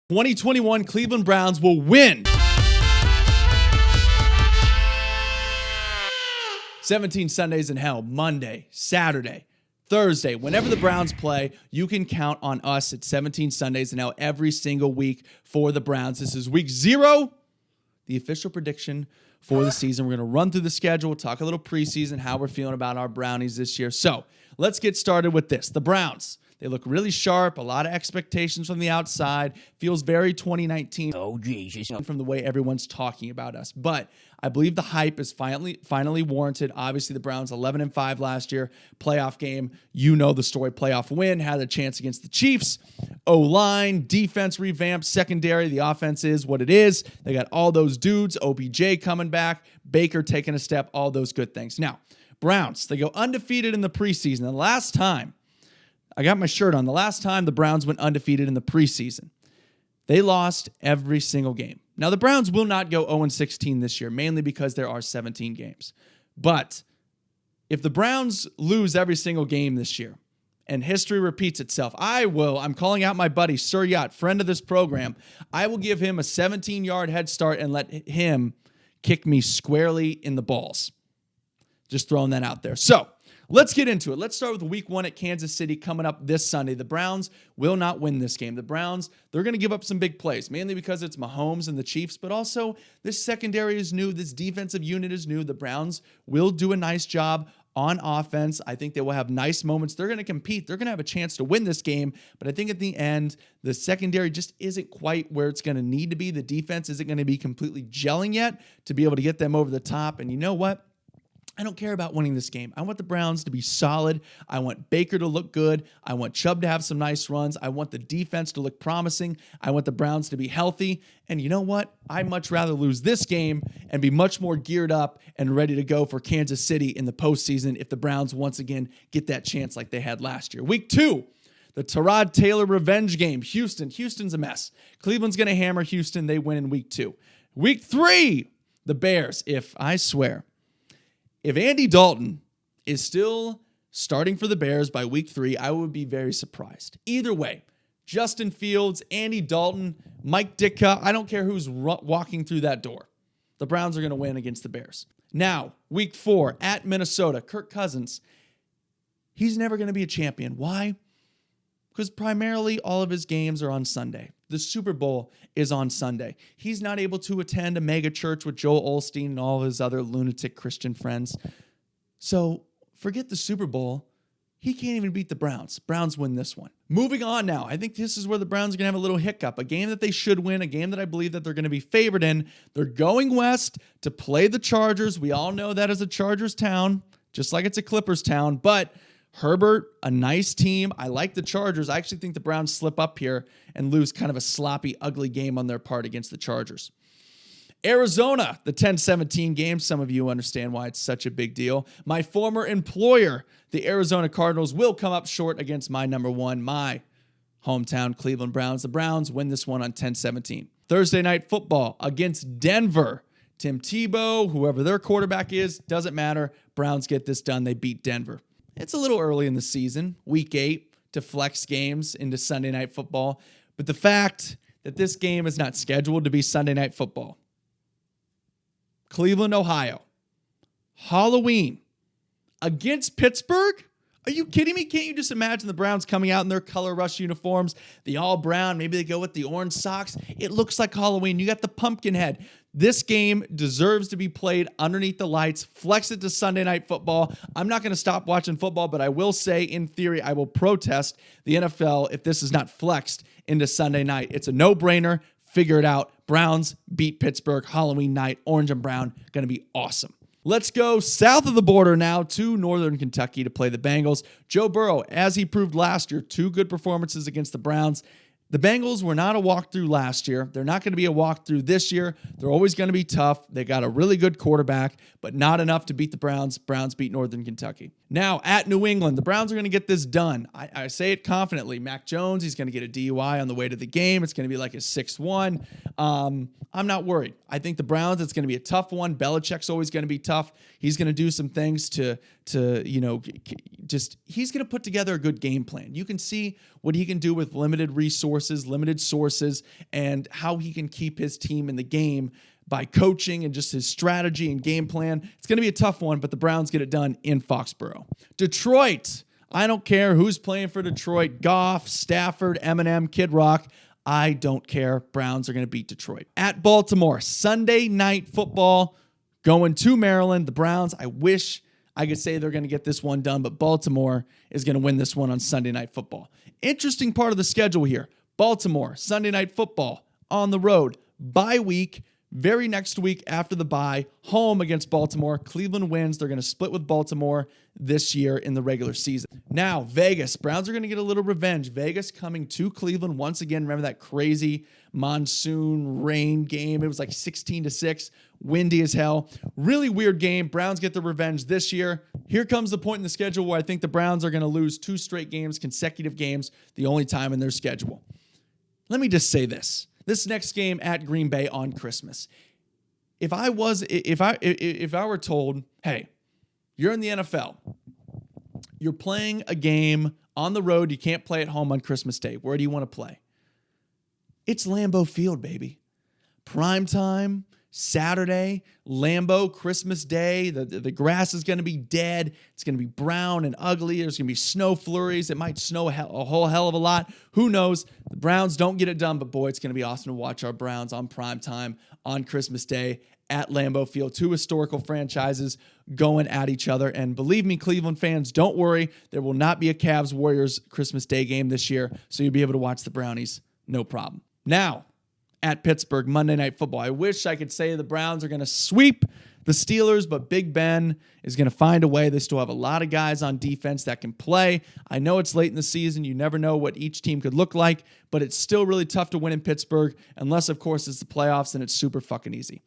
2021 Cleveland Browns will win 17 Sundays in hell, Monday, Saturday, Thursday. Whenever the Browns play, you can count on us at 17 Sundays in hell every single week for the Browns. This is week 0, the official prediction for the season. We're going to run through the schedule, talk a little preseason, how we're feeling about our Brownies this year. So let's get started with this. The Browns. They look really sharp, a lot of expectations from the outside. Feels very 2019 from the way everyone's talking about us. But I believe the hype is finally warranted. Obviously, the Browns 11-5 last year, playoff game. You know the story, playoff win, had a chance against the Chiefs. O-line, defense revamped, secondary. The offense is what it is. They got all those dudes, OBJ coming back, Baker taking a step, all those good things. Now, Browns, they go undefeated in the preseason. The last time, I got my shirt on. The last time the Browns went undefeated in the preseason, they lost every single game. Now, the Browns will not go 0-16 this year, mainly because there are 17 games. But if the Browns lose every single game this year and history repeats itself, I'm calling out my buddy, Sir Yacht, friend of this program. I will give him a 17-yard head start and let him kick me squarely in the balls. Just throwing that out there. So, let's get into it. Let's start with week 1 at Kansas City coming up this Sunday. The Browns will not win this game. The Browns, they're going to give up some big plays, mainly because it's Mahomes and the Chiefs, but also this secondary is new. This defensive unit is new. The Browns will do a nice job on offense. I think they will have nice moments. They're going to compete. They're going to have a chance to win this game, but I think at the end, the secondary just isn't quite where it's going to need to be. The defense isn't going to be completely gelling yet to be able to get them over the top, and you know what? I don't care about winning this game. I want the Browns to be solid. I want Baker to look good. I want Chubb to have some nice runs. I want the defense to look promising. I want the Browns to be healthy. And you know what? I'd much rather lose this game and be much more geared up and ready to go for Kansas City in the postseason if the Browns once again get that chance like they had last year. Week 2, the Tyrod Taylor revenge game. Houston's a mess. Cleveland's going to hammer Houston. They win in week 2. Week 3, the Bears. If Andy Dalton is still starting for the Bears by week 3, I would be very surprised. Either way, Justin Fields, Andy Dalton, Mike Ditka, I don't care who's walking through that door. The Browns are going to win against the Bears. Now, week 4 at Minnesota, Kirk Cousins, he's never going to be a champion. Why? Because primarily all of his games are on Sunday. The Super Bowl is on Sunday. He's not able to attend a mega church with Joel Osteen and all his other lunatic Christian friends. So forget the Super Bowl. He can't even beat the Browns. Browns win this one. Moving on now. I think this is where the Browns are going to have a little hiccup. A game that they should win, a game that I believe that they're going to be favored in. They're going west to play the Chargers. We all know that is a Chargers town, just like it's a Clippers town. But Herbert, a nice team. I like the Chargers. I actually think the Browns slip up here and lose kind of a sloppy, ugly game on their part against the Chargers. Arizona, the 10-17 game. Some of you understand why it's such a big deal. My former employer, the Arizona Cardinals, will come up short against my number 1, my hometown Cleveland Browns. The Browns win this one on 10-17. Thursday night football against Denver. Tim Tebow, whoever their quarterback is, doesn't matter. Browns get this done. They beat Denver. It's a little early in the season, week 8, to flex games into Sunday night football. But the fact that this game is not scheduled to be Sunday night football. Cleveland, Ohio. Halloween against Pittsburgh? Are you kidding me? Can't you just imagine the Browns coming out in their color rush uniforms, the all brown, maybe they go with the orange socks. It looks like Halloween. You got the pumpkin head. This game deserves to be played underneath the lights. Flex it to Sunday night football. I'm not going to stop watching football, but I will say, in theory, I will protest the NFL if this is not flexed into Sunday night. It's a no-brainer. Figure it out. Browns beat Pittsburgh. Halloween night. Orange and brown. Going to be awesome. Let's go south of the border now to Northern Kentucky to play the Bengals. Joe Burrow, as he proved last year, 2 good performances against the Browns. The Bengals were not a walkthrough last year. They're not going to be a walkthrough this year. They're always going to be tough. They got a really good quarterback, but not enough to beat the Browns. Browns beat Northern Kentucky. Now, at New England, the Browns are going to get this done. I say it confidently. Mac Jones, he's going to get a DUI on the way to the game. It's going to be like a 6-1. I'm not worried. I think the Browns, it's going to be a tough one. Belichick's always going to be tough. He's going to do some things to he's going to put together a good game plan. You can see what he can do with limited resources. resources, limited sources, and how he can keep his team in the game by coaching and just his strategy and game plan. It's going to be a tough one, but the Browns get it done in Foxborough. Detroit. I don't care who's playing for Detroit. Goff, Stafford, Eminem, Kid Rock. I don't care. Browns are going to beat Detroit. At Baltimore, Sunday Night Football, going to Maryland. The Browns, I wish I could say they're going to get this one done, but Baltimore is going to win this one on Sunday Night Football. Interesting part of the schedule here. Baltimore, Sunday Night Football, on the road, bye week, very next week after the bye, home against Baltimore. Cleveland wins. They're going to split with Baltimore this year in the regular season. Now, Vegas. Browns are going to get a little revenge. Vegas coming to Cleveland once again. Remember that crazy monsoon rain game? It was like 16-6, windy as hell. Really weird game. Browns get the revenge this year. Here comes the point in the schedule where I think the Browns are going to lose 2 straight games, consecutive games, the only time in their schedule. Let me just say this. This next game at Green Bay on Christmas. If I were told, hey, you're in the NFL, you're playing a game on the road, you can't play at home on Christmas Day. Where do you want to play? It's Lambeau Field, baby. Prime time, Saturday, Lambeau, Christmas Day. The grass is going to be dead. It's going to be brown and ugly. There's going to be snow flurries. It might snow a whole hell of a lot. Who knows? The Browns don't get it done, but boy, it's going to be awesome to watch our Browns on prime time on Christmas Day at Lambeau Field. 2 historical franchises going at each other. And believe me, Cleveland fans, don't worry. There will not be a Cavs-Warriors Christmas Day game this year, so you'll be able to watch the Brownies. No problem. Now, at Pittsburgh, Monday Night Football. I wish I could say the Browns are going to sweep the Steelers, but Big Ben is going to find a way. They still have a lot of guys on defense that can play. I know it's late in the season. You never know what each team could look like, but it's still really tough to win in Pittsburgh, unless, of course, it's the playoffs and it's super fucking easy.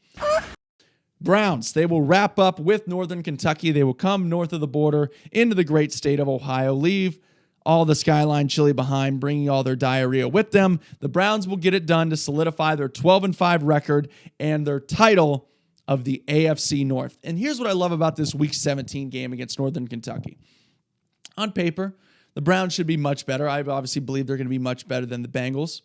Browns, they will wrap up with Northern Kentucky. They will come north of the border into the great state of Ohio, leave all the Skyline chili behind, bringing all their diarrhea with them. The Browns will get it done to solidify their 12-5 record and their title of the AFC North. And here's what I love about this Week 17 game against Northern Kentucky. On paper, the Browns should be much better. I obviously believe they're going to be much better than the Bengals.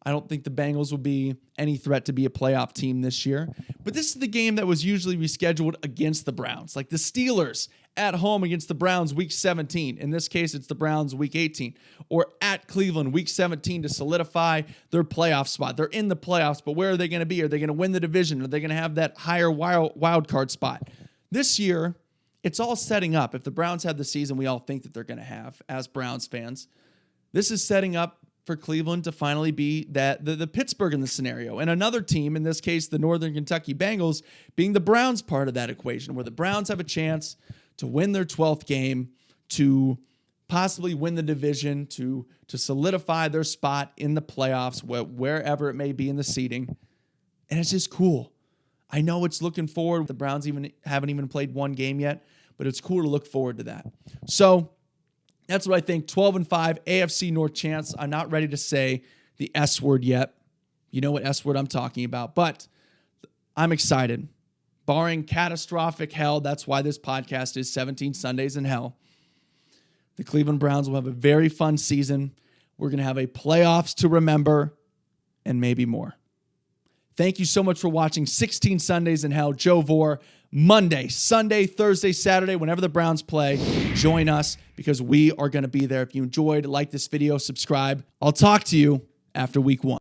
I don't think the Bengals will be any threat to be a playoff team this year. But this is the game that was usually rescheduled against the Browns. Like the Steelers at home against the Browns Week 17. In this case, it's the Browns Week 18. Or at Cleveland Week 17 to solidify their playoff spot. They're in the playoffs, but where are they going to be? Are they going to win the division? Are they going to have that higher wild card spot? This year, it's all setting up. If the Browns have the season we all think that they're going to have as Browns fans, this is setting up for Cleveland to finally be the Pittsburgh in the scenario. And another team, in this case, the Northern Kentucky Bengals, being the Browns part of that equation, where the Browns have a chance to win their 12th game, to possibly win the division, to solidify their spot in the playoffs, wherever it may be in the seeding. And it's just cool. I know it's looking forward. The Browns haven't even played one game yet, but it's cool to look forward to that. So that's what I think. 12-5 AFC North chance. I'm not ready to say the S word yet. You know what S word I'm talking about, but I'm excited. Barring catastrophic hell, that's why this podcast is 17 Sundays in Hell. The Cleveland Browns will have a very fun season. We're going to have a playoffs to remember and maybe more. Thank you so much for watching 16 Sundays in Hell. Joe Vore, Monday, Sunday, Thursday, Saturday, whenever the Browns play, join us because we are going to be there. If you enjoyed, like this video, subscribe. I'll talk to you after week 1.